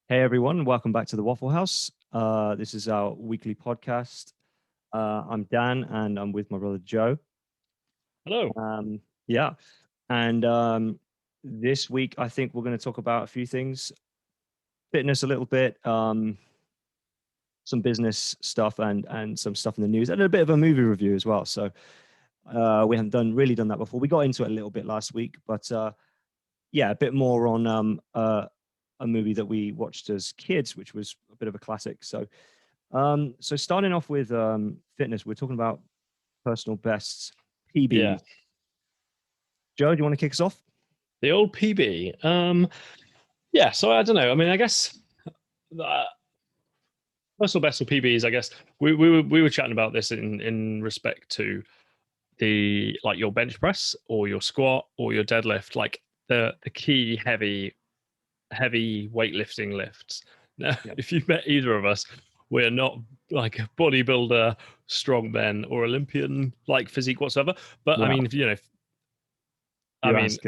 Hey everyone, welcome back to the Waffle House. This is our weekly podcast. I'm Dan and I'm with my brother Joe. Hello. Yeah, and this week I think we're going to talk about a few things: fitness a little bit, some business stuff, and some stuff in the news, and a bit of a movie review as well. So we haven't really done that before. We got into it a little bit last week, but yeah, a bit more on a movie that we watched as kids, which was a bit of a classic. So starting off with fitness, we're talking about personal bests, Yeah, PBs. Joe, do you want to kick us off? the old PB. Yeah. So I don't know. I mean, I guess uh, personal best or PBs. I guess we were chatting about this in respect to the like your bench press or your squat or your deadlift, like the key heavy weightlifting lifts. Now, Yeah. if you met either of us, we're not like a bodybuilder, strongman, or Olympian like physique whatsoever. But I Wow, mean, I you mean, ask.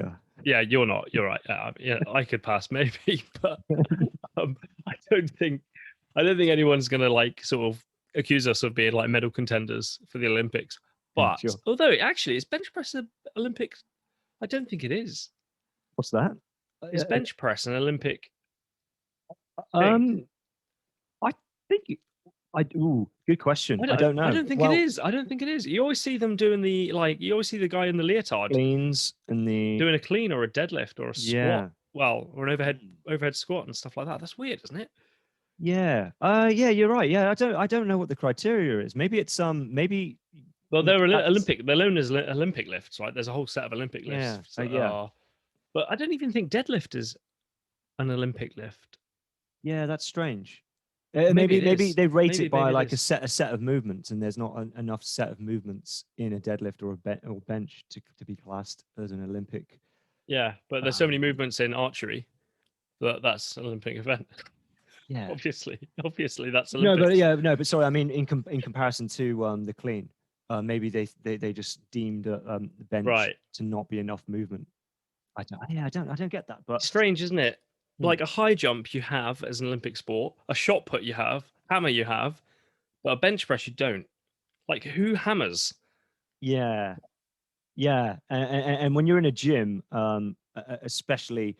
yeah, you're not. You're right. Yeah, I could pass maybe, but um, I don't think anyone's gonna like sort of accuse us of being like medal contenders for the Olympics. But Sure. although actually is bench press an Olympic? I don't think it is. What's that? Is Uh, bench press an Olympic thing? um, I think good question. I I don't. don't I know. don't think it Well, is. I don't think it is. You always see them doing the like. You always see the guy in the leotard cleans and the doing a clean or a deadlift or a squat. yeah. Well, or an overhead Mm. overhead squat and stuff like that. That's weird, isn't it? Yeah. Yeah, you're right. Yeah, I don't know what the criteria is. Maybe it's maybe Well, they're that's Olympic. They're known as Olympic lifts, right? There's a whole set of Olympic yeah. lifts that Yeah. are, but I don't even think deadlift is an Olympic lift. Yeah, that's strange. Maybe it Maybe is. they rate it by Maybe it like is. a set of movements, and there's not enough set of movements in a deadlift or or bench to be classed as an Olympic. Yeah, but there's so many Um, movements in archery that that's an Olympic event. yeah. Obviously, that's No, but Olympics. yeah, no, but sorry. I mean, in comparison to the clean, maybe they just deemed the bench Right. to not be enough movement. I don't. Yeah, I don't get that. But It's strange, isn't it? hmm, Like a high jump you have as an Olympic sport, a shot put you have, hammer you have, but a bench press you don't. Like who hammers? yeah, yeah, and when you're in a gym, especially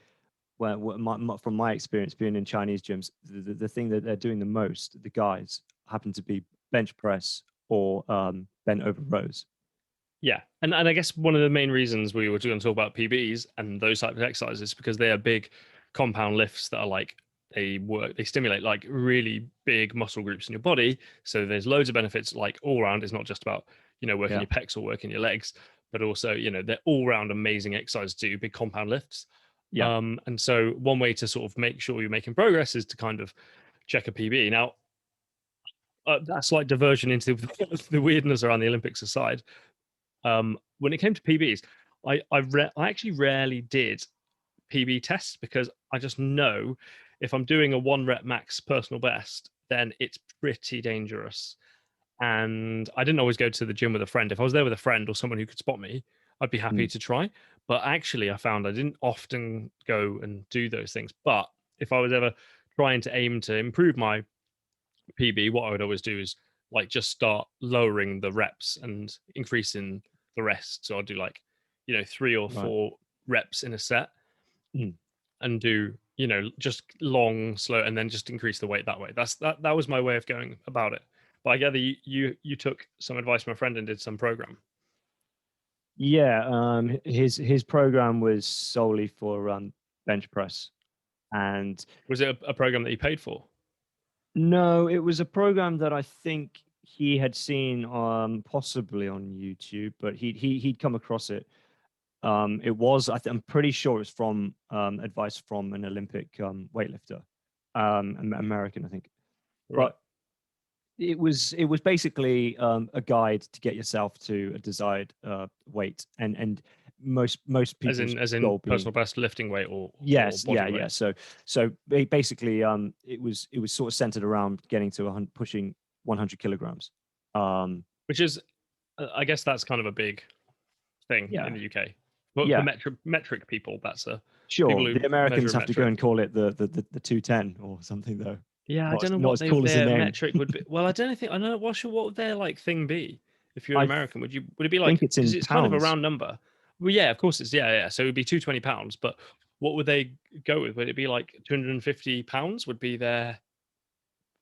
from my experience being in Chinese gyms, the thing that they're doing the most, the guys happen to be bench press or bent over rows. Yeah, and I guess one of the main reasons we were going to talk about PBs and those types of exercises is because they are big compound lifts that are like they stimulate like really big muscle groups in your body. So there's loads of benefits like all around. It's not just about working Yeah, your pecs or working your legs, but also they're all round amazing exercises to do big compound lifts. yeah, And so one way to sort of make sure you're making progress is to kind of check a PB. Now that slight diversion into the weirdness around the Olympics aside, when it came to PBs, I actually rarely did PB tests because I just know if I'm doing a 1 rep max personal best, then it's pretty dangerous. And I didn't always go to the gym with a friend. If I was there with a friend or someone who could spot me, I'd be happy mm, to try. But actually, I found I didn't often go and do those things. But if I was ever trying to aim to improve my PB, what I would always do is like just start lowering the reps and increasing the rest. So I'll do like, 3 or right. 4 reps in a set Mm. and do, just long, slow, and then just increase the weight that way. That was my way of going about it. But I gather you took some advice from a friend and did some program. Yeah, his program was solely for bench press, and Was it a program that you paid for? no, it was a program that I think he had seen possibly on YouTube, but he'd come across it. It was I'm pretty sure it's from advice from an Olympic weightlifter, American, I think. Right. But it was basically a guide to get yourself to a desired weight, and most As people's in as in goal being personal best lifting weight or yes, body yeah, weight. yeah. So basically, it was sort of centered around getting to pushing 100 kilograms. Um, Which is I guess that's kind of a big thing yeah, in the UK. For Yeah, metric people, that's a people sure. who The measure Americans in have to go metric. and call it the 210 or something though. Yeah, I don't know Not what as cool as the their name. metric would be. Well, I don't think I know what would their like thing be if you're I American. Would it be like, think it's because in it's kind of a pounds. round number? Well, yeah, of course it's yeah. So it would be £220, but what would they go with? Would it be like £250? Would be their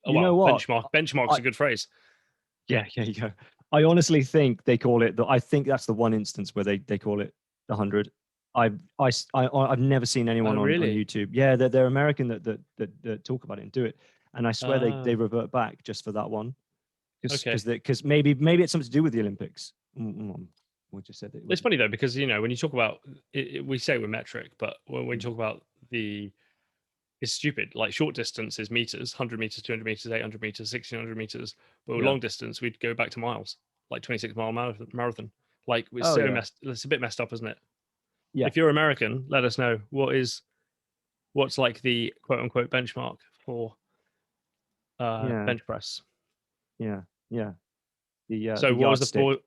oh You know well what? benchmark? Benchmark's I a good phrase. Yeah, yeah, you go. I honestly think they call it I think that's the one instance where they call it the 100. I've never seen Oh anyone on really? YouTube. Yeah, they're American that talk about it and do it, and I swear they Ah, revert back just for that one okay. because maybe it's something to do with the Olympics. We just said it. It's funny though because when you talk about we say we're metric, but when you Mm, talk about the it's stupid. Like short distance is meters, 100 meters, 200 meters, 800 meters, 1600 meters. But with yeah. long distance, we'd go back to miles, like 26-mile marathon. Like Oh yeah. it's a bit messed up, isn't it? Yeah. If you're American, let us know what's like the quote unquote benchmark for Yeah. bench press. Yeah. Yeah. So The yardstick.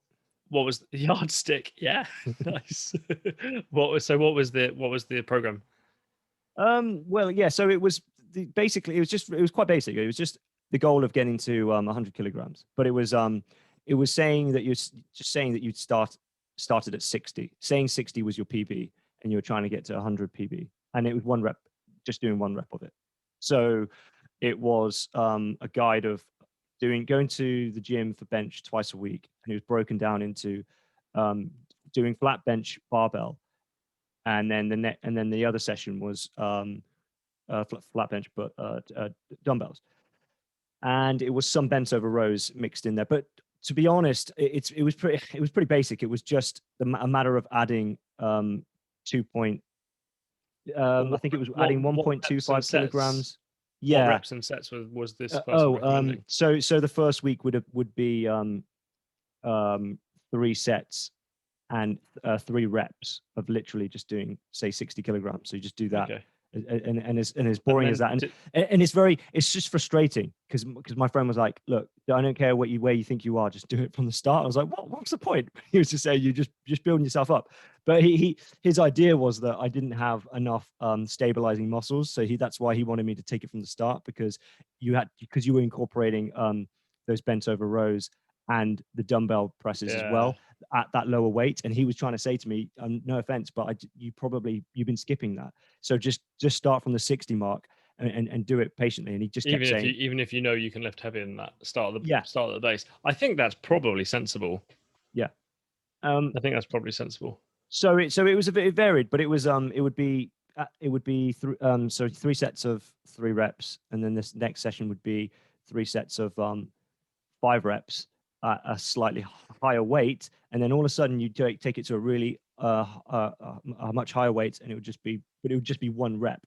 what was the yardstick? Yeah, nice. What was the program? Well, yeah. So it was basically it was quite basic. It was just the goal of getting to 100 kilograms, but it was saying that just saying that you'd started at 60, saying 60 was your PB, and you were trying to get to 100 PB, and it was one rep, just doing one rep of it. So it was a guide of going to the gym for bench twice a week, and it was broken down into um, doing flat bench barbell, and then the other session was flat bench, but dumbbells, and it was some bent over rows mixed in there. But to be honest, it was pretty basic. It was just a matter of adding 2 point. Well, I think it was adding what reps and 1.25 sets? kilograms. What Yeah. reps and sets was this person recommending? So the first week would be um, 3 sets and 3 reps of literally just doing say 60 kilograms. So you just do that, Okay. and as And boring as then that, and it's just frustrating because my friend was like, look, I don't care where you think you are, just do it from the start. I was like, what's the point? He was just saying you just building yourself up, but his idea was that I didn't have enough stabilizing muscles, so that's why he wanted me to take it from the start, because you were incorporating those bent over rows and the dumbbell presses as yeah. well at that lower weight. And he was trying to say to me, no offense, but you've been skipping that. So just start from the 60 mark and do it patiently. And he just kept saying, Even if you know you can lift heavier than that, yeah, start at the base. I think that's probably sensible. yeah. Um, I think that's probably sensible. so it was a bit varied, but it would be 3 sets of 3 reps, and then this next session would be 3 sets of 5 reps at a slightly higher weight, and then all of a sudden you take it to a really a much higher weight, and it would just be 1 rep,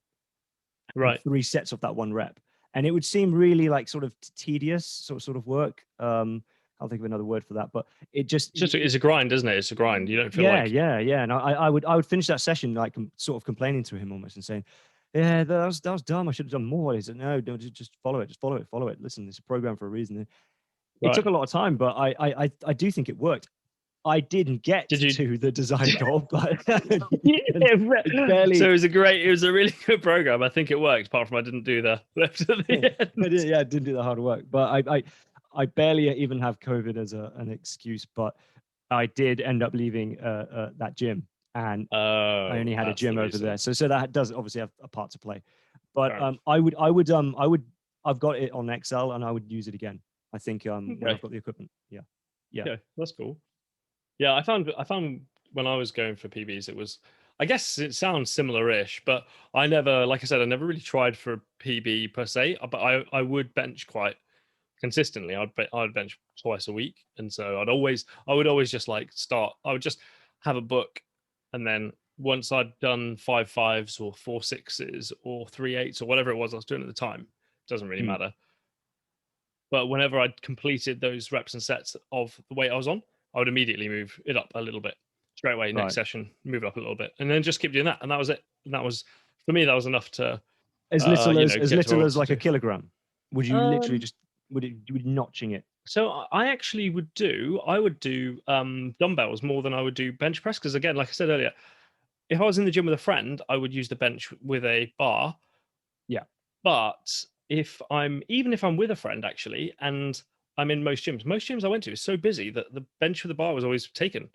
and Right. 3 sets of that 1 rep, and it would seem really like sort of tedious sort of work. I'll think of another word for that, but It's a grind, isn't it? It's a grind. You don't feel yeah, like yeah. And I would finish that session like sort of complaining to him almost and saying, yeah, that was dumb. I should have done more. He said, no, don't, just follow it, follow it. Listen, it's a program for a reason. It took right. a lot of time, but I do think it worked. I didn't get Did you? to the desired goal, but Yeah, barely. so it was a really good program. I think it worked, apart from I didn't do the left at the end. I didn't do the hard work, but I barely even have COVID as an excuse. But I did end up leaving that gym, and I Oh, only had a that's the gym over there, reason. so that does obviously have a part to play. But Fair enough. I've got it on Excel, and I would use it again. I think when Okay. I've got the equipment. Yeah, yeah. Okay, that's cool. Yeah, I found when I was going for PBs, it was, I guess it sounds similar-ish, but I never, like I said, I never really tried for a PB per se. But I would bench quite consistently. I'd bench twice a week, and so I would always just like start. I would just have a book, and then once I'd done 5 5s or 4 6s or 3 8s or whatever it was I was doing at the time, doesn't really Hmm. matter. But whenever I'd completed those reps and sets of the weight I was on, I would immediately move it up a little bit. Straight away, next Right. session, move it up a little bit, and then just keep doing that. And that was it. And that was, for me, that was enough to, As get to where I little wanted as to like a do. kilogram. Would you literally Um, just would you notching it? so I actually I would do dumbbells more than I would do bench press, because again, like I said earlier, if I was in the gym with a friend, I would use the bench with a bar. Yeah. But even if I'm with a friend actually, and I'm in most gyms I went to is so busy that the bench with the bar was always taken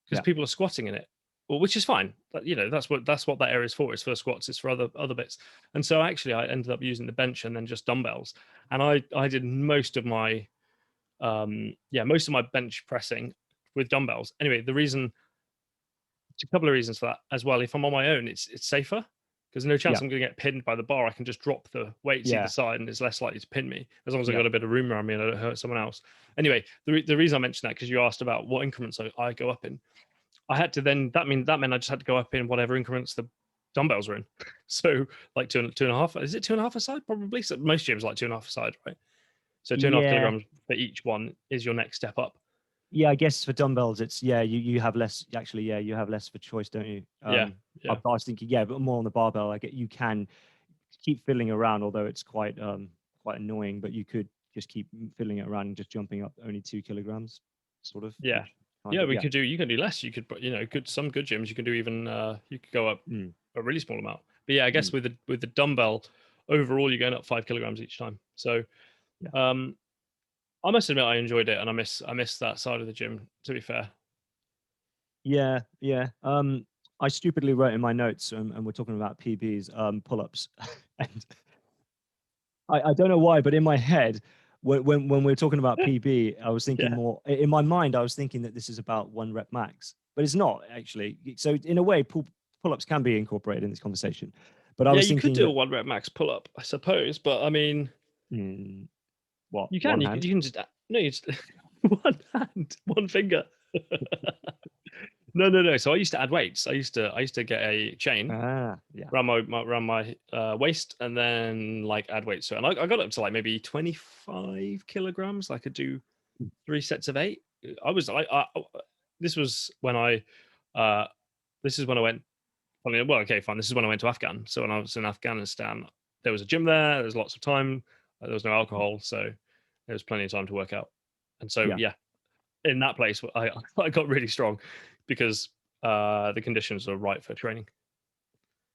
because Yeah. people are squatting in it. Well, which is fine. That's what that area is for. It's for squats. It's for other bits. And so actually, I ended up using the bench and then just dumbbells. And I did most of my bench pressing with dumbbells. Anyway, a couple of reasons for that as well. If I'm on my own, it's safer because no chance Yeah. I'm going to get pinned by the bar. I can just drop the weights either Yeah. side, and it's less likely to pin me as long as I've Yeah. got a bit of room around me and I don't hurt someone else. Anyway, the reason I mentioned that because you asked about what increments I go up in. I had to then that meant I just had to go up in whatever increments the dumbbells were in. So like two and a half. Is it 2.5 a side? Probably. So most gyms like 2.5 a side, right? So 2.5 Yeah. kilograms for each one is your next step up. Yeah, I guess for dumbbells, it's you have less. Actually, yeah, you have less of a choice, don't you? Yeah. I was thinking, yeah, but more on the barbell. Like you can keep fiddling around, although it's quite annoying. But you could just keep fiddling it around and just jumping up only 2 kilograms, sort of. Yeah. Kind of, You can do less. You could, some good gyms you can do even you could go up Mm, a really small amount. But yeah, I guess mm, with the dumbbell, overall you're going up 5 kilograms each time. So yeah. I must admit I enjoyed it, and I miss that side of the gym. To be fair, Yeah, yeah. I stupidly wrote in my notes, and we're talking about PBs, pull-ups, and I don't know why, but in my head, when we're talking about PB, I was thinking yeah, more in my mind. I was thinking that this is about 1 rep max, but it's not actually. So in a way, pull-ups can be incorporated in this conversation. But I yeah, was you could thinking do a that 1 rep max pull up, I suppose. But I mean, mm, what you one can hand? you can just no, you just one hand, one finger. No. So I used to add weights. I used to get a chain Yeah, around my waist and then like add weights. So and I got up to like maybe 25 kilograms. I could do 3 sets of 8. I was this was when I uh this is when I went well, okay, fine. This is when I went to Afghan. So when I was in Afghanistan, there was a gym there. There was lots of time. There was no alcohol, so there was plenty of time to work out. And so yeah, yeah, in that place, I got really strong because the conditions are right for training.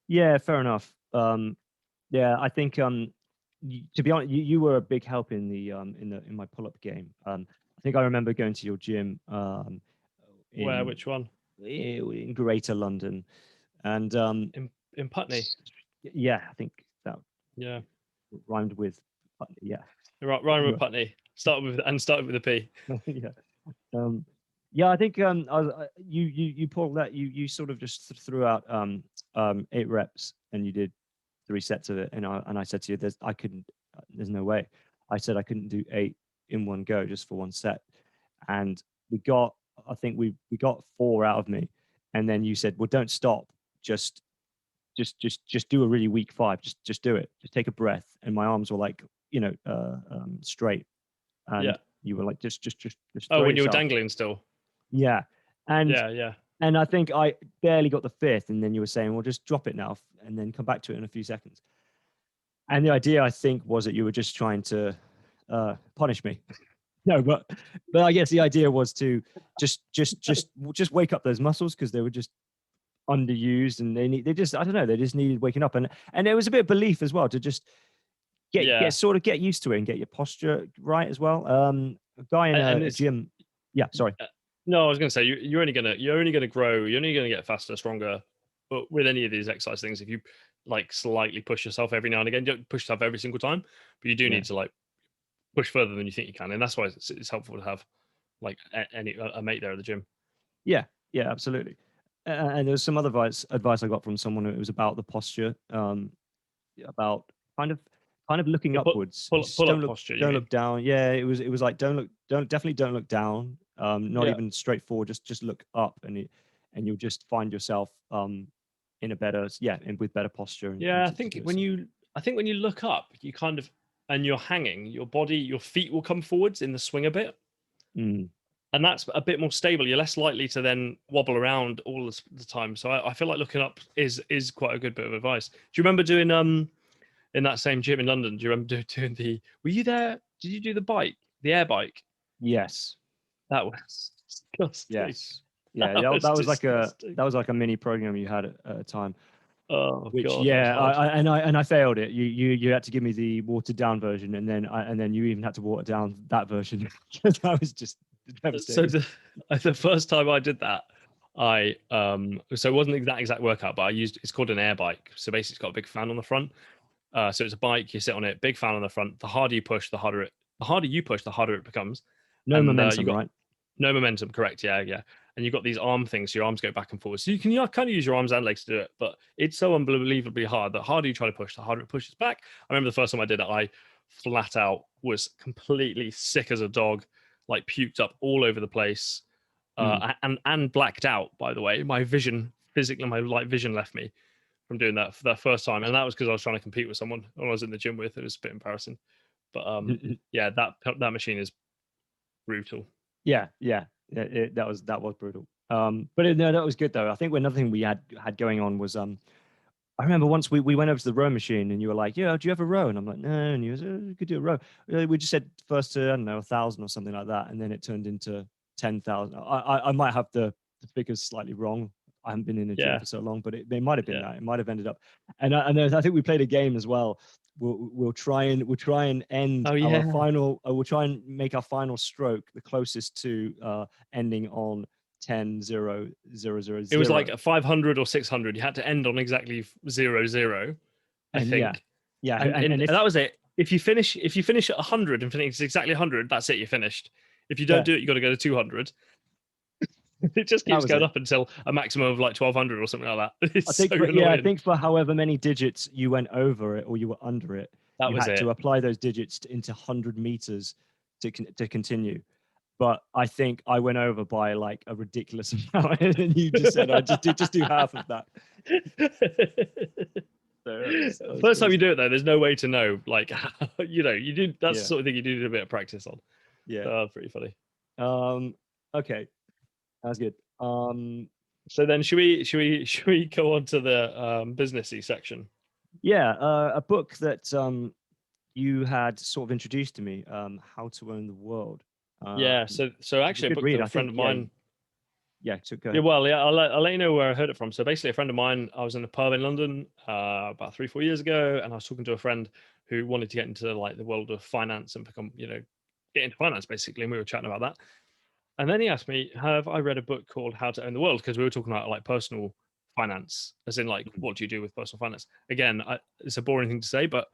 yeah. Fair enough. Yeah, I think to be honest, you were a big help in the in my pull-up game. I think I remember going to your gym Where? in Which one? in Greater London, and In Putney. yeah, I think that Yeah, rhymed with yeah. right. Ryan with Anyway, Putney. Started with a P. yeah. Yeah, I think you pulled that you sort of just threw out 8 reps and you did 3 sets of it, and I said to you, there's no way. I said I couldn't do 8 in one go just for 1 set, and I think we got 4 out of me, and then you said, well, don't stop, just just do a really weak 5, just do it, just take a breath, and my arms were like straight, Yeah. and you were like just Oh, throw when you were yourself. dangling still. Yeah, and Yeah. and I think I barely got the 5th, and then you were saying, well, just drop it now and then come back to it in a few seconds. And the idea, I think, was that you were just trying to punish me. No, but I guess the idea was to just wake up those muscles because they were just underused, and they just, I don't know, they just needed waking up, and there was a bit of belief as well to just Yeah. get used to it and get your posture right as well. A guy in And a it's gym. Yeah, sorry. no, I was going to say you're only going to grow. You're only going to get faster, stronger. But with any of these exercise things, if you like slightly push yourself every now and again, you don't push yourself every single time, but you do Yeah, need to like push further than you think you can, and that's why it's helpful to have like a mate there at the gym. yeah, yeah, absolutely. And there was some other advice I got from someone who was about the posture, about kind of looking The upwards. Just pull up posture, you don't mean? look down. Yeah, it was like definitely don't look down. Not Yeah. even straightforward. Just look up, and you'll just find yourself in a better, with better posture Yeah, and I to think do it. when So, you look up, you kind of and you're hanging, your feet will come forwards in the swing a bit, mm, and that's a bit more stable. You're less likely to then wobble around all the time. So I feel like looking up is quite a good bit of advice. Do you remember doing in that same gym in London? Do you remember doing the? Were you there? Did you do the air bike? yes, That was disgusting. yes. Yeah, That was that was like disgusting. a mini program you had at a time. Oh Which, god, that was yeah, hard. I failed it. You had to give me the watered down version, and then you even had to water down that version. That was just So devastating. the first time I did that, I so it wasn't that exact workout, but I used, it's called an air bike. So basically, it's got a big fan on the front. So it's a bike, you sit on it, big fan on the front. The harder you push, the harder you push, the harder it becomes. No And you momentum, got right? no momentum, correct? Yeah, yeah. And you've got these arm things, so your arms go back and forward. So you can kind of use your arms and legs to do it, but it's so unbelievably hard. The harder you try to push, the harder it pushes back. I remember the first time I did it, I flat out was completely sick as a dog, like puked up all over the place, Mm. and blacked out. By the way, my vision, physically, my light vision left me from doing that for that first time, and that was because I was trying to compete with someone when I was in the gym with. It was a bit embarrassing, but yeah, that machine is brutal. Yeah, yeah, that was brutal. No, that was good though. I think another thing we had going on was I remember once we went over to the row machine and you were like, "Yeah, do you have a row?" And I'm like, "No," and you was, "We could do a row." We just said first to, I don't know, 1,000 or something like that, and then it turned into 10,000. I might have the figures slightly wrong. I haven't been in the gym Yeah, for so long, but it might have been yeah. that. It might have ended up, and I think we played a game as well. We'll try and end Oh our yeah. final. We'll try and make our final stroke the closest to ending on 10,0,0,0,0, It was like a 500 or 600. You had to end on exactly 0, 0, I and yeah, think. yeah, And if that was it. If you finish at 100 and finish exactly 100, that's it. You're finished. If you don't yeah, do it, you got to go to 200. It just that keeps was going it. up until a maximum of like 1,200 or something like that. It's so I annoying. think for however many digits you went over it or you were under it, That you was had it. to apply those digits into 100 meters to continue. But I think I went over by like a ridiculous amount, and you just said, "I just do half of that." So that was First time you crazy. do it though, there's no way to know. Like, you do. That's the Yeah, sort of thing you do a bit of practice on. yeah. Pretty funny. Um, okay, that's good. So then, should we go on to the businessy section? Yeah, a book that you had sort of introduced to me, How to Own the World. Yeah. So It's a actually, a good book read. that I a friend think, of yeah, mine. yeah. So go Yeah, ahead. well, yeah, I'll let you know where I heard it from. So basically, a friend of mine, I was in a pub in London about 3, 4 years ago, and I was talking to a friend who wanted to get into like the world of finance and become, get into finance basically, and we were chatting about that. And then he asked me, "Have I read a book called How to Own the World?" Because we were talking about like personal finance, as in like Mhm. what do you do with personal finance? Again, it's a boring thing to say, but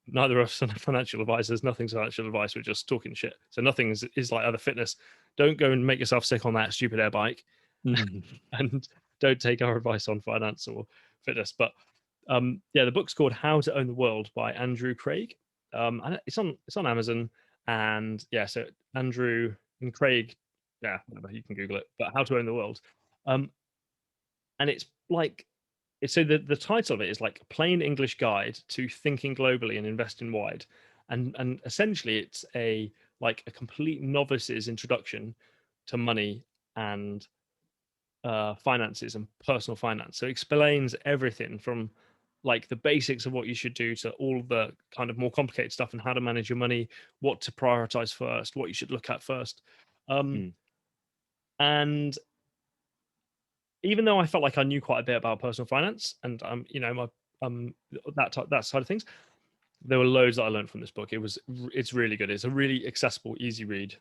neither of us are financial advisors. Nothing's financial advice. We're just talking shit. So nothing is like other fitness. Don't go and make yourself sick on that stupid air bike, Mhm. and don't take our advice on finance or fitness. But yeah, the book's called How to Own the World by Andrew Craig. And it's on Amazon. And yeah, so Andrew and Craig, yeah, whatever, you can Google it. But How to Own the World, um, and it's like so the title of it is like Plain English Guide to Thinking Globally and Investing Wide, and essentially it's a complete novice's introduction to money and finances and personal finance. So it explains everything from like the basics of what you should do to all the kind of more complicated stuff and how to manage your money, what to prioritize first, what you should look at first. Um, Mm. and even though I felt like I knew quite a bit about personal finance and my that side of things, there were loads that I learned from this book. It's really good. It's a really accessible, easy read.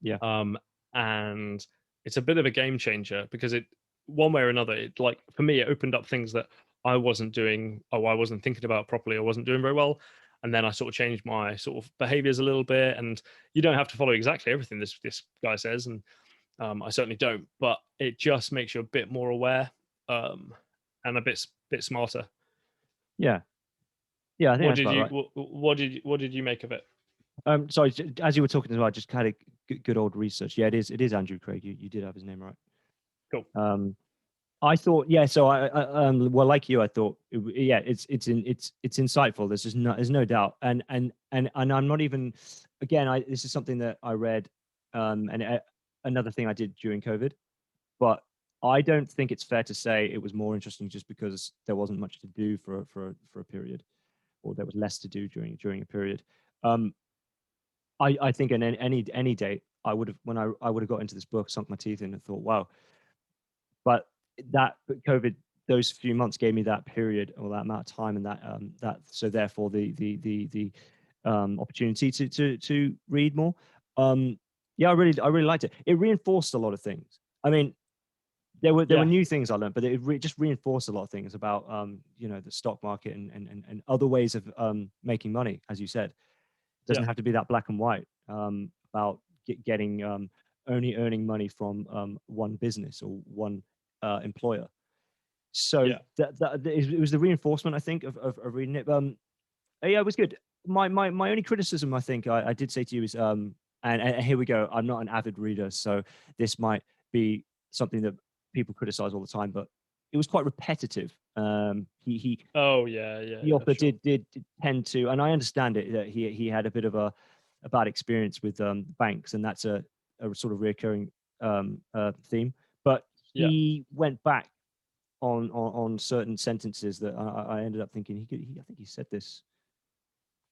Yeah. um, and it's a bit of a game changer because it, one way or another, it, like for me, it opened up things that I wasn't doing, or I wasn't thinking about properly, or wasn't doing very well, and then I sort of changed my sort of behaviors a little bit. And you don't have to follow exactly everything this guy says, and I certainly don't, but it just makes you a bit more aware, um, and a bit smarter. Yeah. Yeah. I think What that's did about you right. what did you make of it? Sorry, as you were talking as well, I just had a good old research. Yeah, it is Andrew Craig. You did have his name right. Cool. I thought, yeah. So well, like you, I thought, yeah, it's insightful. There's no doubt, and I'm not even, again, this is something that I read, and another thing I did during COVID, but I don't think it's fair to say it was more interesting just because there wasn't much to do for a period, or there was less to do during a period. Um, I think in any date, I would have, when I would have got into this book, sunk my teeth in, and thought, wow, but COVID, those few months gave me that period or that amount of time, and that so therefore the opportunity to read more. Yeah, I really liked it. It reinforced a lot of things. I mean, there were Yeah, new things I learned, but it just reinforced a lot of things about the stock market and other ways of making money. As you said, it yeah, doesn't have to be that black and white about getting only earning money from one business or one employer. So yeah. it was the reinforcement, I think, of reading it. Yeah, it was good. My only criticism, I think, I did say to you is, and here we go. I'm not an avid reader, so this might be something that people criticize all the time, but it was quite repetitive. Oh yeah, yeah, The yeah. author Sure. did tend to, and I understand it, that he had a bit of a bad experience with banks, and that's a sort of recurring theme. But Yeah. he went back on certain sentences that I ended up thinking I think he said this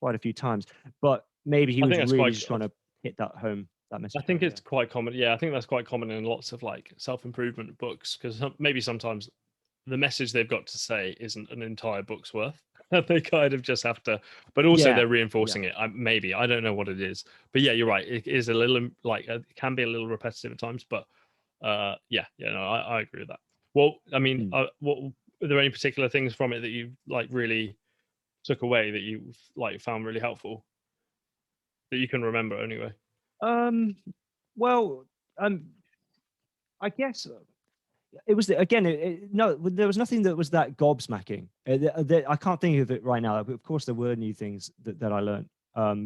quite a few times, but maybe he I was think that's really quite. just trying to hit that I message think home. Yeah. it's quite common. Yeah, I think that's quite common in lots of like self improvement books because maybe sometimes the message they've got to say isn't an entire book's worth. They kind of just have to, but also Yeah. they're Yeah. reinforcing it. Maybe I don't know what it is, but yeah, you're right. It is a little like it can be a little repetitive at times, but yeah, yeah, no, I agree with that. Well, I mean, Hmm. what are there any particular things from it that you like really took away that you like found really helpful that you can remember anyway? Um. Well. Um. I guess it was again. No, there was nothing that was that gobsmacking. I can't think of it right now. But of course, there were new things that I learned.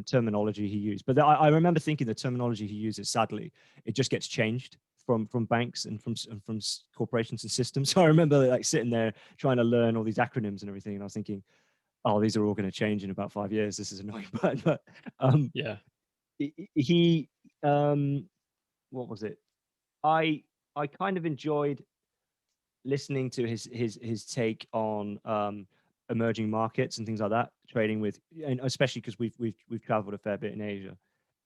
Terminology he used, but I remember thinking the terminology he uses, sadly, it just gets changed from banks and from corporations and systems. So I remember like sitting there trying to learn all these acronyms and everything, and I was thinking, oh, these are all going to change in about 5 years. This is annoying. But um, Yeah, he what was it? I I kind of enjoyed listening to his take on emerging markets and things like that, trading with, and especially because we've traveled a fair bit in Asia,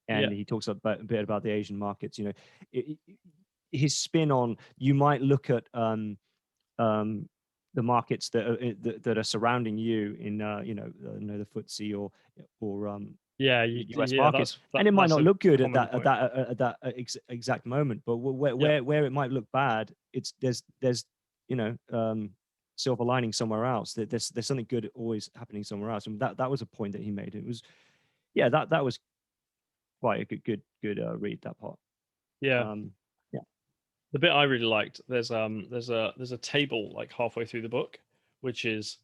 yeah, and he talks about, a bit about the Asian markets. His spin on, you might look at um, the markets that are surrounding you in the FTSE or yeah, US yeah. markets, That's and it might that's not a look good common point. at that exact moment, but Yeah, where it might look bad, it's there's you know silver lining somewhere else. There's something good always happening somewhere else, and that was a point that he made. It was, yeah, that was quite a good read, that part. yeah. Um, yeah. The bit I really liked, there's a table like halfway through the book, which is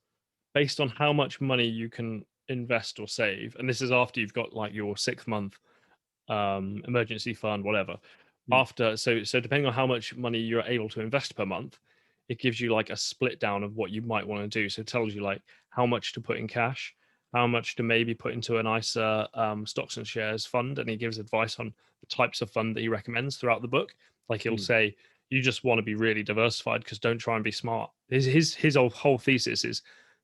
based on how much money you can invest or save, and this is after you've got like your 6 month emergency fund, whatever. Mm, After so depending on how much money you're able to invest per month, it gives you like a split down of what you might want to do. So it tells you like how much to put in cash, how much to maybe put into an ISA stocks and shares fund, and he gives advice on the types of fund that he recommends throughout the book. Like he'll mm, say, you just want to be really diversified because don't try and be smart. His whole thesis is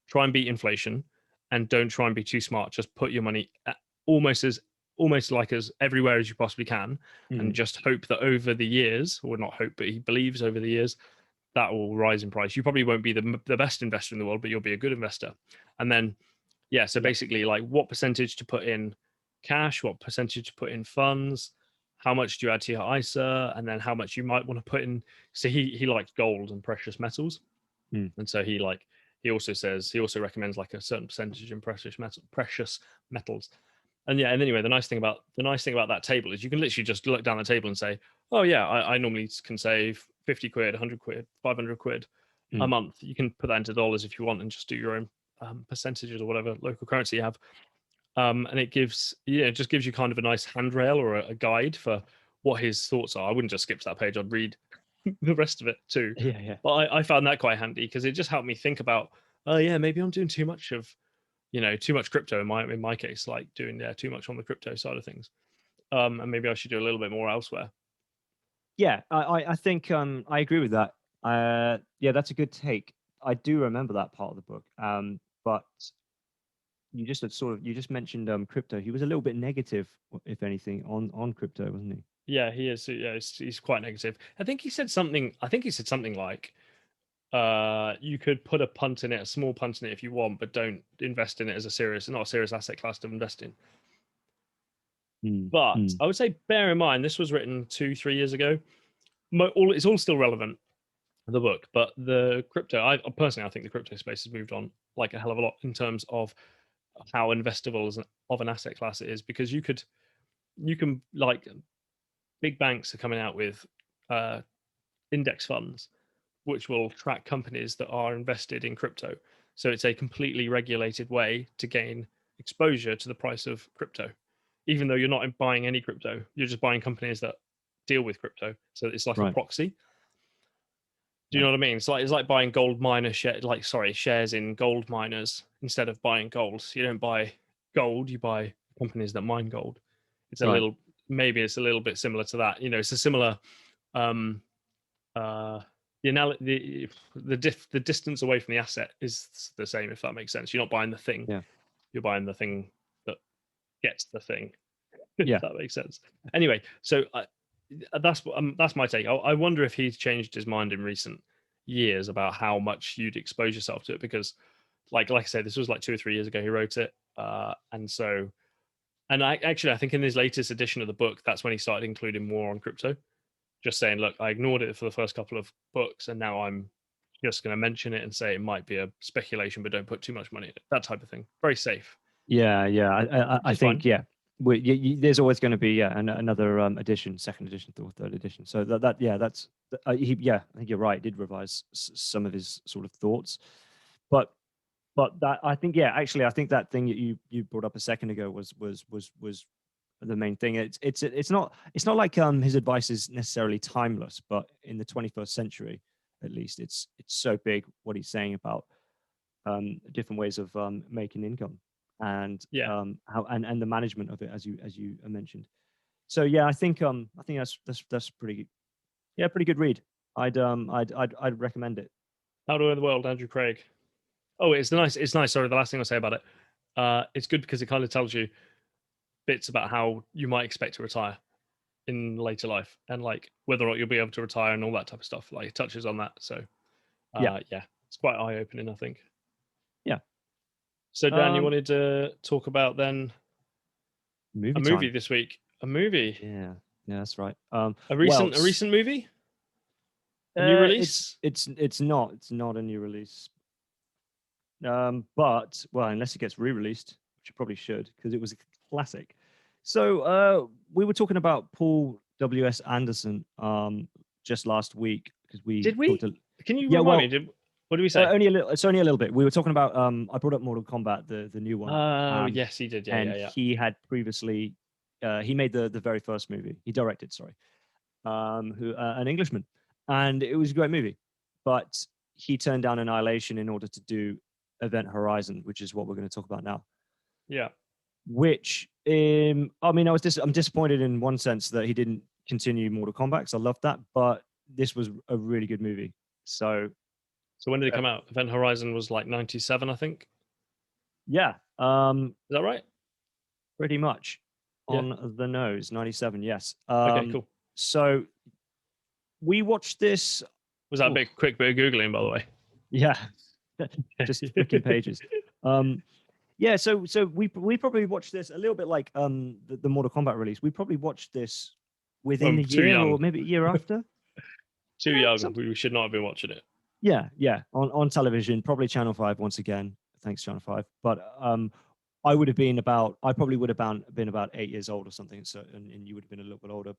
try and beat inflation and don't try and be too smart. Just put your money almost as almost like as everywhere as you possibly can, and mm, just hope that over the years, or not hope, but he believes over the years that will rise in price. You probably won't be the best investor in the world, but you'll be a good investor. And then, yeah, so yeah. basically, like what percentage to put in cash, what percentage to put in funds, how much do you add to your ISA, and then how much you might want to put in. So he likes gold and precious metals, Mm, and so he also says he also recommends like a certain percentage in precious metals. And yeah, and anyway, the nice thing about that table is you can literally just look down the table and say, oh yeah, I normally can save 50 quid, 100 quid, 500 quid a mm, month. You can put that into dollars if you want and just do your own percentages or whatever local currency you have. And it gives, it just gives you kind of a nice handrail or a guide for what his thoughts are. I wouldn't just skip to that page. I'd read the rest of it too. yeah, yeah. But I found that quite handy because it just helped me think about, oh yeah, maybe I'm doing too much of, too much crypto in my case, like doing too much on the crypto side of things. And maybe I should do a little bit more elsewhere. Yeah, I think I agree with that. Yeah, that's a good take. I do remember that part of the book. But you just mentioned crypto. He was a little bit negative, if anything, on crypto, wasn't he? Yeah, he is. Yeah, he's quite negative. I think he said something. I think he said something like, you could put a punt in it, a small punt in it if you want, but don't invest in it as not a serious asset class to invest in. Mm, But mm, I would say, bear in mind, this was written 2-3 years ago. It's all still relevant, the book, but the crypto. I personally, I think the crypto space has moved on like a hell of a lot in terms of how investable of an asset class it is, because you can like big banks are coming out with index funds which will track companies that are invested in crypto. So it's a completely regulated way to gain exposure to the price of crypto, even though you're not buying any crypto. You're just buying companies that deal with crypto. So it's like a right. proxy. Do you Yeah. know what I mean? It's like buying gold miner shares in gold miners instead of buying gold. So you don't buy gold, you buy companies that mine gold. It's a Right. little maybe it's a little bit similar to that. It's a similar um uh the distance away from the asset is the same, if that makes sense. You're not buying the thing, Yeah. you're buying the thing that gets the thing, if Yeah. that makes sense. Anyway, so that's my take. I wonder if he's changed his mind in recent years about how much you'd expose yourself to it, because like I said, this was like 2 or 3 years ago he wrote it, and I think in his latest edition of the book, that's when he started including more on crypto, just saying, look, I ignored it for the first couple of books, and now I'm just going to mention it and say it might be a speculation, but don't put too much money in it. That type of thing. Very safe, Yeah. Yeah. which I is fine. think, yeah, there's always going to be, yeah, another edition, second edition or third edition. So yeah, yeah, I think you're right. Did revise some of his sort of thoughts, but that, I think, yeah, actually, I think that thing that you brought up a second ago was the main thing. It's not like his advice is necessarily timeless, but in the 21st century, at least, it's so big what he's saying about different ways of making income, and Yeah. how, and the management of it, as you mentioned. So yeah, I think that's pretty, yeah, pretty good read. I'd recommend it. How to Earn the World, Andrew Craig. Oh, it's nice. Sorry, the last thing I'll say about it. It's good because it kind of tells you bits about how you might expect to retire in later life, and like whether or not you'll be able to retire and all that type of stuff. Like it touches on that. So Yeah. yeah, it's quite eye opening, I think. Yeah. So Dan, you um wanted to talk about then a Movie movie time. this week? A movie, Yeah, yeah, that's right. a Well, recent a recent movie, a new it's release. it's not a new release. But, well, unless it ges re-released, which it probably should, because it was a classic. So we were talking about Paul W.S. Anderson just last week, because we Did talked. we? Can you Yeah, remind me? well, What did we say? only a little. It's only a little bit. We were talking about. I brought up Mortal Kombat, the new one, Oh yes, he did. Yeah, yeah, and yeah. he had previously. He made the very first movie. He directed, sorry. Who An Englishman, and it was a great movie, but he turned down Annihilation in order to do Event Horizon, which is what we're going to talk about now. Yeah. Which, I mean, I'm disappointed in one sense that he didn't continue Mortal Kombat, because I loved that, but this was a really good movie. So So when did it come out? Event Horizon was like 97, I think. yeah, Is that right? pretty much Yeah. on the nose. 97, yes. Okay, cool. So we watched this. Was that a Oof, quick bit of googling, by the way? yeah, just flicking pages. Yeah, so we probably watched this a little bit like the Mortal Kombat release. We probably watched this within Well, a too year, or young. maybe a year after. Too young. Some, We should not have been watching it. yeah, on television, probably Channel 5 once again. Thanks, Channel 5. But I probably would have been about 8 years old or something. So, and you would have been a little bit older,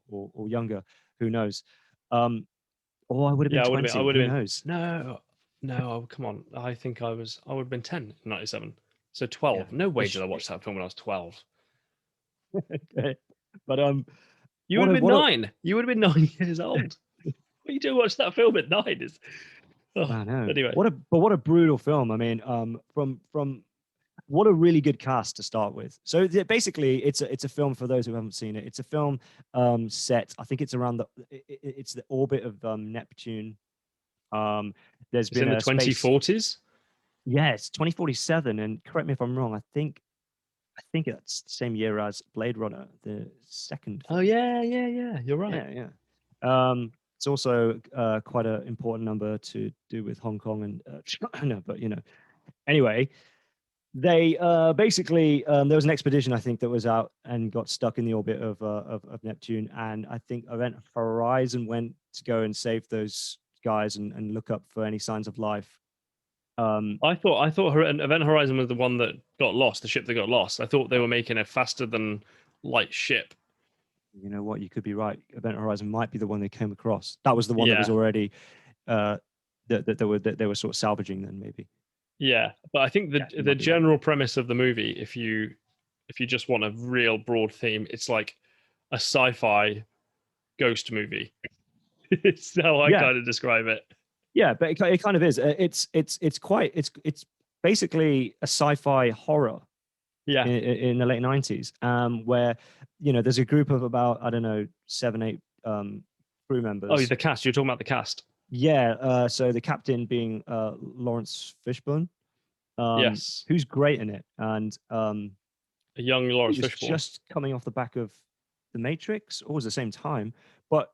or younger. Who knows? Or I would have been Yeah, I would have been. I 20. would Who have been. knows? No, no. Come on. I think I was. I would have been 10 in 97. So Yeah. 12. No way did I watch that film when I was 12. But You what would a have been what a 9. You would have been 9 years old. What are you doing? Watch that film at 9? Is oh, I know. anyway. What a brutal film. I mean, from what a really good cast to start with. So basically, it's a film for those who haven't seen it. It's a film set. I think it's around it's the orbit of Neptune. There's It's been in the a space. 2040s. Yeah, it's 2047. And correct me if I'm wrong. I think I think it's the same year as Blade Runner, the second Oh film. yeah. You're right. Yeah. It's also quite an important number to do with Hong Kong and China, but anyway, they basically there was an expedition I think that was out and got stuck in the orbit of Neptune, and I think Event Horizon went to go and save those guys and look up for any signs of life. I thought Event Horizon was the one that got lost, the ship that got lost. I thought they were making a faster than light ship. You know what? You could be right. Event Horizon might be the one they came across. That was the one that was Yeah. already that they were sort of salvaging. Then maybe. Yeah, but I think Yeah, you the might be right. general premise of the movie, if you just want a real broad theme, it's like a sci-fi ghost movie. It's how I Yeah, kind of describe it. yeah, but it kind of is. It's basically a sci-fi horror Yeah. in the late 90s, where there's a group of about, I don't know, 7 8 crew Oh, members. the cast. You're talking about the cast. Yeah, so the captain being Lawrence Fishburne, Yes, who's great in it, and a young he Lawrence was Fishburne. just coming off the back of The Matrix, always the same time. But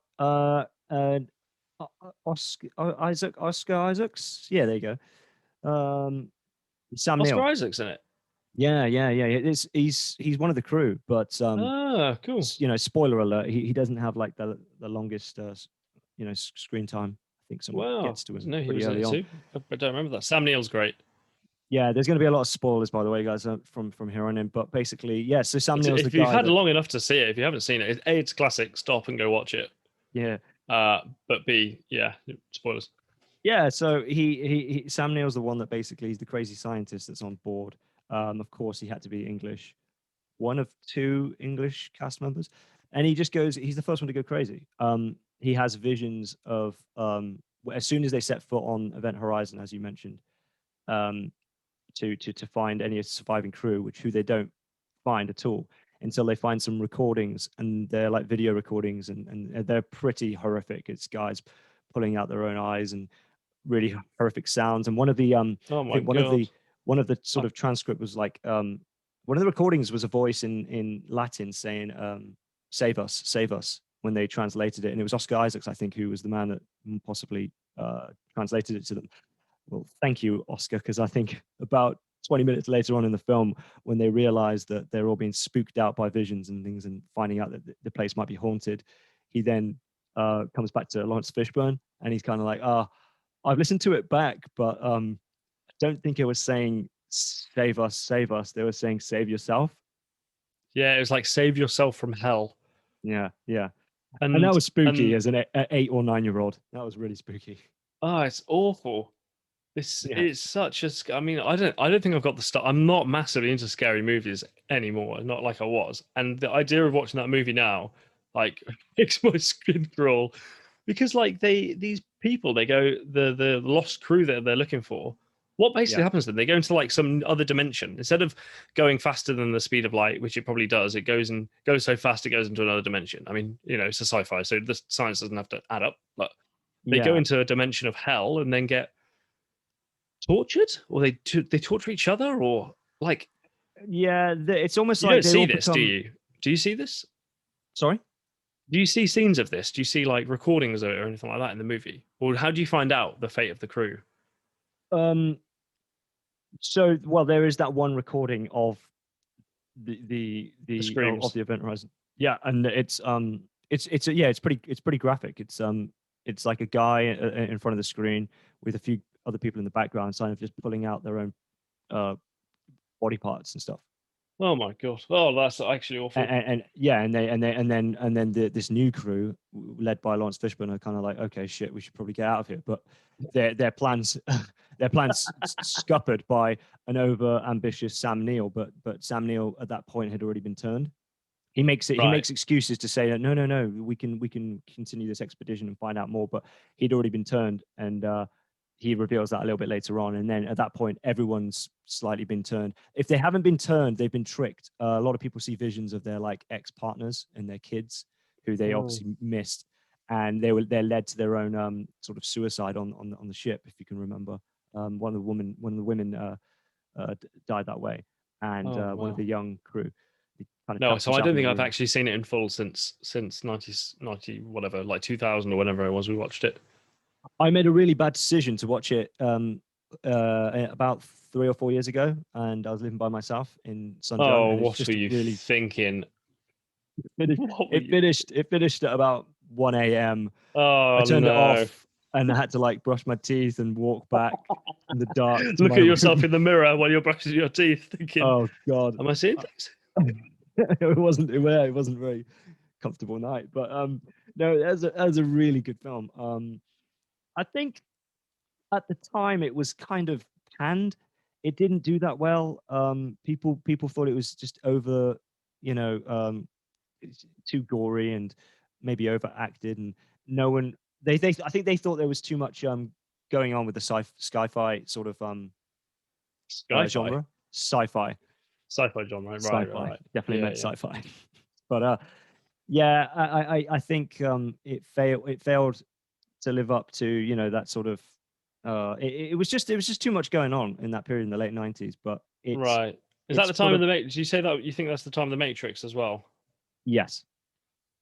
Oscar Isaacs, yeah, there you go. Sam Oscar Neill, Isaac's in it. yeah. He's one of the crew, but Ah, cool. spoiler alert, he doesn't have like the longest screen time. I think someone Wow. gets to him No, he pretty was in early it on. too. I don't remember that. Sam Neill's great. Yeah, there's going to be a lot of spoilers, by the way, guys, from here on in. But basically, yeah. So Sam Neill's the If you've guy had that, long enough to see it, if you haven't seen it, A, it's classic. Stop and go watch it. yeah, But B, yeah, spoilers. yeah. So he Sam Neill's the one that basically he's the crazy scientist that's on board. Of course, he had to be English, one of two English cast members, and he just goes. He's the first one to go crazy. He has visions of as soon as they set foot on Event Horizon, as you mentioned, um, to find any surviving crew, who they don't find at all until they find some recordings, and they're like video recordings, and they're pretty horrific. It's guys pulling out their own eyes and really horrific sounds. And one of the Oh I my think god. one of the sort of transcript was like one of the recordings was a voice in Latin saying save us when they translated it, and it was Oscar Isaacs, I think, who was the man that possibly translated it to them. Well, thank you, Oscar, because I think about 20 minutes later on in the film, when they realize that they're all being spooked out by visions and things and finding out that the place might be haunted, he then comes back to Lawrence Fishburne, and he's kind of like, I've listened to it back, but I don't think it was saying save us, save us. They were saying save yourself. Yeah, it was like save yourself from hell. Yeah, yeah. And that And was spooky and as an 8 or 9 year old. That was really spooky. oh, it's awful. This Yeah. is such a. I mean, I don't think I've got the stuff. I'm not massively into scary movies anymore. Not like I was. And the idea of watching that movie now, like, makes my skin crawl, because like these people, they go the lost crew that they're looking for. What basically Yeah. happens to them? They go into like some other dimension instead of going faster than the speed of light, which it probably does. It goes so fast it goes into another dimension. I mean, it's a sci-fi, so the science doesn't have to add up. But they go Yeah. into a dimension of hell and then get tortured, or they torture each other, or like Yeah. It's almost you like don't they see all this, do become. you? Do you see this? Sorry? Do you see scenes of this? Do you see like recordings of it or anything like that in the movie? Or how do you find out the fate of the crew? Um, so, well, there is that one recording of The of screams. the Event Horizon. Yeah, and yeah, it's pretty graphic. It's like a guy in front of the screen with a few other people in the background, kind of just pulling out their own uh body parts and stuff. Oh my god. Oh, that's actually awful. And yeah, and then this new crew led by Lawrence Fishburne are kind of like, okay, shit, we should probably get out of here. But their plans their plans scuppered by an over ambitious Sam Neill. But Sam Neill at that point had already been turned. He Right. makes excuses to say that no, we can continue this expedition and find out more. But he'd already been turned, and he reveals that a little bit later on. And then at that point, everyone's slightly been turned. If they haven't been turned, they've been tricked. A lot of people see visions of their like ex-partners and their kids who they Oh. obviously missed, and they're led to their own sort of suicide on the ship, if you can remember. One of the women died that way, and Oh, one of wow. the young crew. He kind of No, trapped so I himself don't in a think I've room. actually seen it in full since 90 whatever, like 2000 or whenever it was we watched it. I made a really bad decision to watch it about 3 or 4 years ago, and I was living by myself in Sunjung, Oh, and it's what were just you really thinking? finished. What were It you? finished. It finished at about 1 a.m. I Oh turned it no. off, and I had to like brush my teeth and walk back in the dark to Look my at yourself room. in the mirror while you're brushing your teeth, thinking, Oh God, "Am I seeing things?" it wasn't. It wasn't very comfortable night, but no, that was a really good film. I think at the time it was kind of panned. It didn't do that well. People thought it was just over, you know, it's too gory and maybe overacted, and no one. They I think they thought there was too much going on with the sci-fi sort of Sci-fi, genre. Sci-fi, sci-fi genre, sci-fi. right. Definitely Yeah, meant yeah. sci-fi. But yeah, I think it failed to live up to, that sort of it was just too much going on in that period in the late 90s, but Right. Is that it's the sort time of of, the Matrix? Did you say that you think that's the time of the Matrix as well? yes,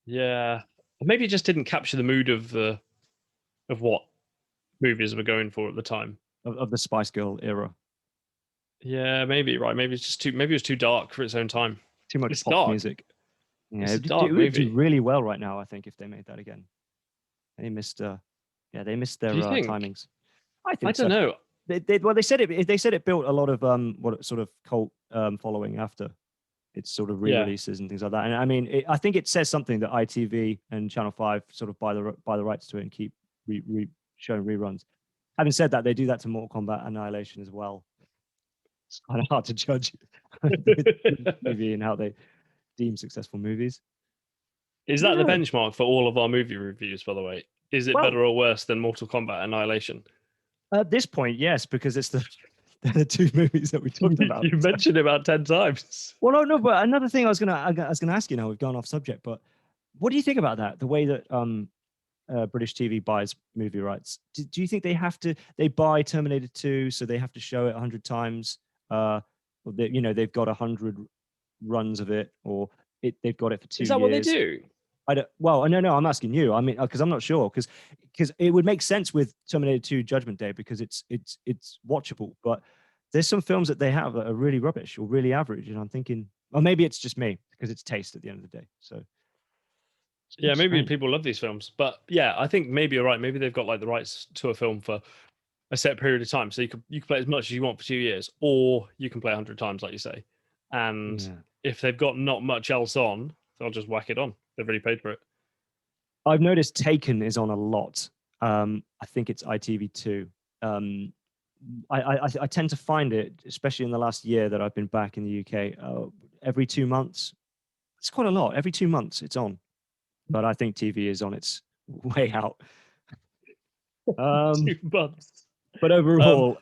Yeah. Maybe it just didn't capture the mood of what movies were going for at the time. of the Spice Girl era. Yeah, maybe right. Maybe it's just too. Maybe it was too dark for its own time. Too much It's pop dark. music. Yeah, It's a it dark would do movie. really well right now, I think, if they made that again. They missed yeah, they missed their Do you think? timings. I I think don't so. know. Well, they said it built a lot of what sort of cult following after its sort of Yeah. re-releases and things like that. And I mean, I think it says something that ITV and Channel 5 sort of buy the rights to it and keep showing reruns. Having said that, they do that to Mortal Kombat Annihilation as well. It's kind of hard to judge with TV and how they deem successful movies. Is that the Yeah. benchmark for all of our movie reviews? By the way, is it Well, better or worse than Mortal Kombat Annihilation? at this point, yes, because it's the two movies that we talked about. You mentioned it about 10 times. Well, no, but another thing I was gonna ask you now, we've gone off subject, but what do you think about that? The way that British TV buys movie rights. Do you think they buy Terminator 2, so they have to show it 100 times? Or they've got 100 runs of it, or they've got it for two Is that what they years. do? I don't. Well, no. I'm asking you. I mean, because I'm not sure. Because it would make sense with Terminator 2 Judgment Day because it's watchable. But there's some films that they have that are really rubbish or really average, and I'm thinking, well, maybe it's just me because it's taste at the end of the day. So Yeah, it's maybe strange. people love these films, but yeah, I think maybe you're right. Maybe they've got like the rights to a film for a set period of time, so you can play as much as you want for 2 years, or you can play 100 times, like you say. And Yeah. if they've got not much else on, they'll just whack it on. They've already paid for it. I've noticed Taken is on a lot. I think it's ITV2. Um, I tend to find it, especially in the last year that I've been back in the UK, every 2 months. It's quite a lot. Every 2 months it's on. But I think TV is on its way out. Um, 2 months. but Um, overall,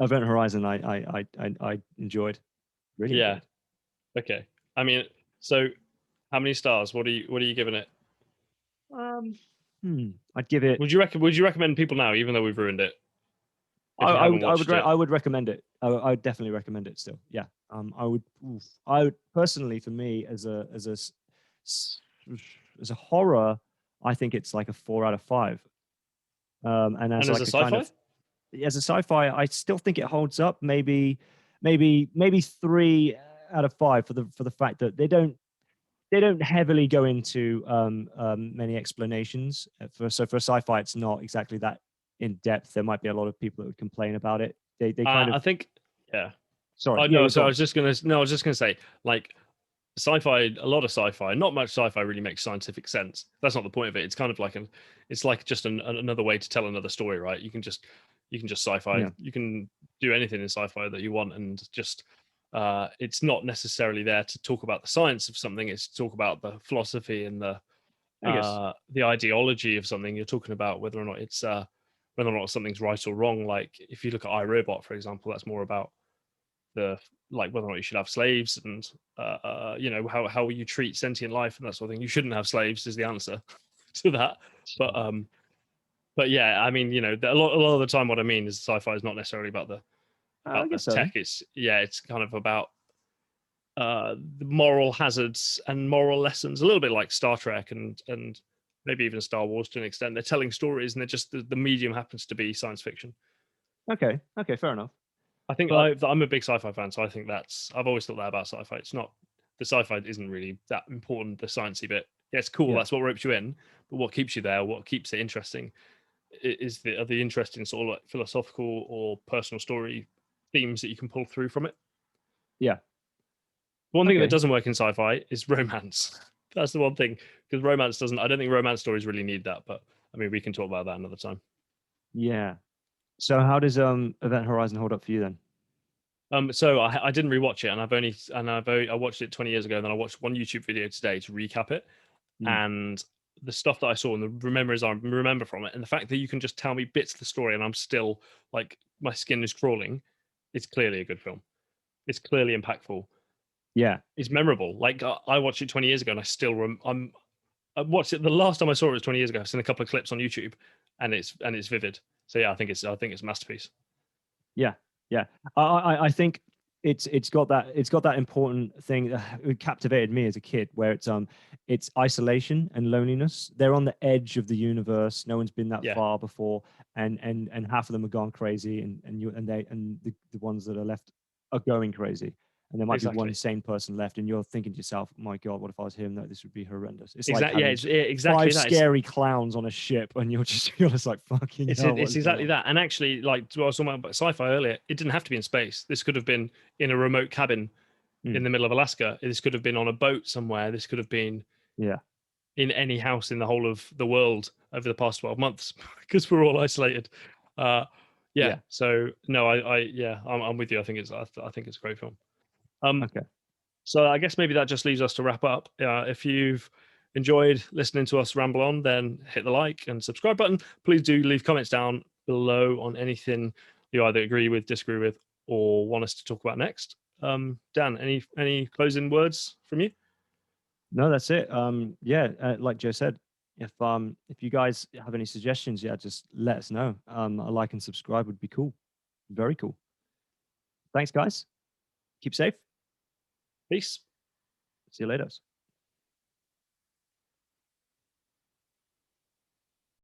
Event Horizon, I enjoyed, really yeah. enjoyed. Okay. I mean, so how many stars? What are you giving it? Um, I'd give it. Would you recommend people now, even though we've ruined it, if you haven't watched it? I would recommend it. I would definitely recommend it still. Yeah. I would. I would personally, for me, as a horror, I think it's like a 4 out of 5. And as And as a like a kind sci-fi? of as a sci-fi, I still think it holds up. Maybe 3 out of 5 for the fact that they don't heavily go into many explanations. For sci-fi, it's not exactly that in depth. There might be a lot of people that would complain about it. They kind I of think, yeah. sorry, Oh yeah, no, you're so gone. I was just gonna say, like, sci-fi, a lot of sci-fi, not much sci-fi really makes scientific sense. That's not the point of it. It's kind of like it's like just another way to tell another story, right? You can just sci-fi, Yeah, you can do anything in sci-fi that you want, and just it's not necessarily there to talk about the science of something. It's to talk about the philosophy and I guess. the ideology of something. You're talking about whether or not something's right or wrong. Like if you look at iRobot, for example, that's more about the like whether or not you should have slaves and how you treat sentient life and that sort of thing. You shouldn't have slaves is the answer to that. But but yeah, I mean, a lot of the time, what I mean is sci-fi is not necessarily about I the guess so. tech. It's it's kind of about the moral hazards and moral lessons, a little bit like Star Trek and maybe even Star Wars to an extent. They're telling stories, and they're just the medium happens to be science fiction. Okay. Okay. Fair enough. I think But I'm a big sci-fi fan, so I think I've always thought that about sci-fi. It's not the sci-fi isn't really that important. The sciencey bit, yeah, it's cool. yeah, That's what ropes you in. But what keeps you there, what keeps it interesting, is the interesting sort of like philosophical or personal story themes that you can pull through from it. yeah. One thing that Okay. doesn't work in sci-fi is romance. That's the one thing, because romance doesn't. I don't think romance stories really need that. But I mean, we can talk about that another time. Yeah. So how does Event Horizon hold up for you then? So I didn't rewatch it, I watched it 20 years ago, and then I watched one YouTube video today to recap it, Mm, and the stuff that I saw and the remembers I remember from it, and the fact that you can just tell me bits of the story, and I'm still like my skin is crawling. It's clearly a good film. It's clearly impactful. yeah. It's memorable. Like I watched it 20 years ago, and I still I watched it the last time I saw it was 20 years ago. I've seen a couple of clips on YouTube, and it's vivid. So yeah, I think it's a masterpiece. Yeah, yeah. I think it's got that important thing that it captivated me as a kid, where it's isolation and loneliness. They're on the edge of the universe. No one's been that Yeah, far before, and half of them have gone crazy, and the ones that are left are going crazy. And there might be one exactly. sane person left, and you're thinking to yourself, "My God, what if I was him? That this would be horrendous." It's like Exactly. Yeah, having it's exactly five that. scary clowns on a ship, and you're just like, "Fucking hell, what It's is going exactly on?" that. And actually, like I was talking about sci-fi earlier, it didn't have to be in space. This could have been in a remote cabin in Mm, the middle of Alaska. This could have been on a boat somewhere. This could have been yeah. in any house in the whole of the world over the past 12 months because we're all isolated. Uh, yeah. Yeah. So no, yeah, I'm with you. I think it's a great film. Um, Okay. So I guess maybe that just leaves us to wrap up. If you've enjoyed listening to us ramble on, then hit the like and subscribe button. Please do leave comments down below on anything you either agree with, disagree with, or want us to talk about next. Dan, any closing words from you? No, that's it. Yeah, like Joe said, if you guys have any suggestions, yeah, just let us know. A like and subscribe would be cool. Very cool. Thanks, guys. Keep safe. Peace. See you later.